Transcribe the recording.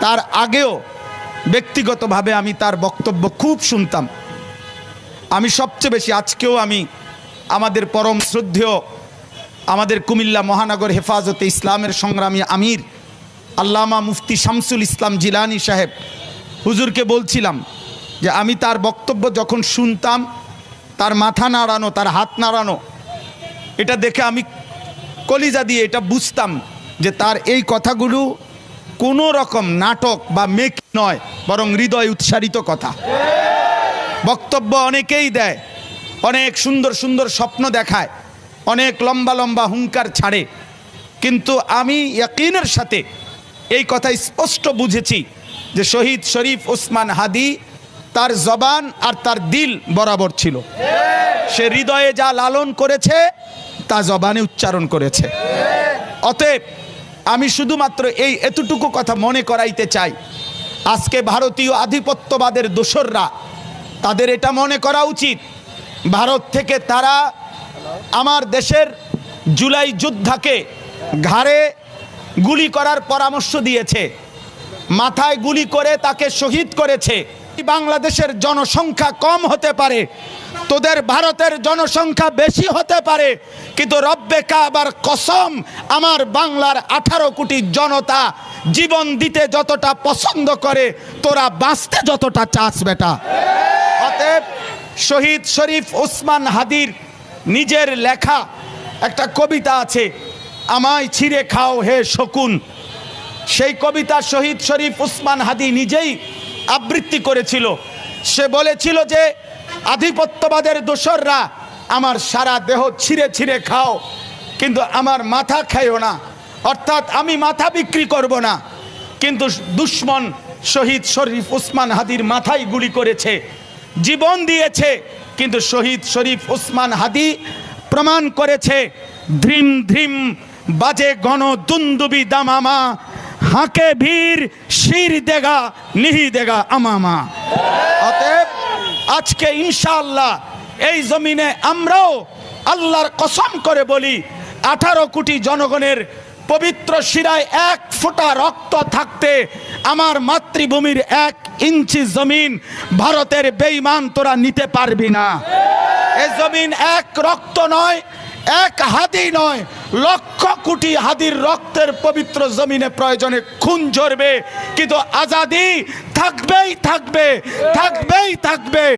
তার আগেও ব্যক্তিগতভাবে আমি তার বক্তব্য খুব শুনতাম। আমি সবচেয়ে বেশি আজকেও আমি আমাদের পরম শ্রদ্ধেয় আমাদের কুমিল্লা মহানগর হেফাজতে ইসলামের সংগ্রামী আমির আল্লামা মুফতি শামসুল ইসলাম জিলানী সাহেব হুজুরকে বলছিলাম যে আমি তার বক্তব্য যখন শুনতাম, তার মাথা নাড়ানো, তার হাত নাড়ানো, এটা দেখে আমি কলিজা দিয়ে এটা বুঝতাম যে তার এই কথাগুলো কোনো রকম নাটক বা মেক নয়, বরং হৃদয় উৎসারিত কথা। বক্তব্য অনেকেই দেয়, অনেক সুন্দর সুন্দর স্বপ্ন দেখায়, অনেক লম্বা লম্বা হুঙ্কার ছাড়ে, কিন্তু আমি ইয়াকিনের সাথে এই কথা স্পষ্ট বুঝেছি যে শহীদ শরীফ ওসমান হাদি তার জবান আর তার দিল বরাবর ছিল। সে হৃদয়ে যা লালন করেছে তা জবানে উচ্চারণ করেছে। অতএব আমি শুধুমাত্র এই এতটুকু কথা মনে করাইতে চাই, আজকে ভারতীয় আধিপত্যবাদের দোসররা, তাদের এটা মনে করা উচিত ভারত থেকে তারা আমার দেশের জুলাই যোদ্ধাকে ঘাড়ে গুলি করার পরামর্শ দিয়েছে, মাথায় গুলি করে তাকে শহীদ করেছে। বাংলাদেশের জনসংখ্যা কম হতে পারে, তোদের ভারতের জনসংখ্যা বেশি হতে পারে, কিন্তু রব্বে কাবার কসম আমার বাংলার 18 কোটি জনতা জীবন দিতে যতটা পছন্দ করে তোরা বাঁচতে যতটা চাস বেটা। অতএব শহীদ শরীফ ওসমান হাদির নিজের লেখা একটা কবিতা আছে, আমায় ছিঁড়ে খাও হে শকুন। সেই কবিতা শহীদ শরীফ ওসমান হাদি নিজেই আবৃত্তি করেছিল। সে বলেছিল যে আধিপত্যবাদের দোসররা আমার সারা দেহ ছিঁড়ে ছিঁড়ে খাও, কিন্তু আমার মাথা খাইও না, অর্থাৎ আমি মাথা বিক্রি করব না। কিন্তু দুশ্মন শহীদ শরীফ ওসমান হাদির মাথায় গুলি করেছে, জীবন দিয়েছে, কিন্তু শহীদ শরীফ ওসমান হাদি প্রমাণ করেছে ধ্রিম ধ্রিম বাজে গণ দুন্দুবি দামামা, হাঁকে বীর শির দেগা নিহি দেগা আমামা। অতএব আজকে ইনশাআল্লাহ এই জমিনে আমরাও আল্লাহর কসম করে বলি, 18 কোটি জনগণের পবিত্র শিরায় 1 ফোঁটা রক্ত থাকতে আমার মাতৃভূমির 1 ইঞ্চি জমিন ভারতের বেঈমান তোরা নিতে পারবি না। এ জমিন 1 রক্ত নয়, 1 হাদি নয়, লক্ষ কোটি হাদির রক্তের পবিত্র জমিনে প্রয়োজনে খুন ঝরবে, কিন্তু আজাদি থাকবেই থাকবে, থাকবেই থাকবে।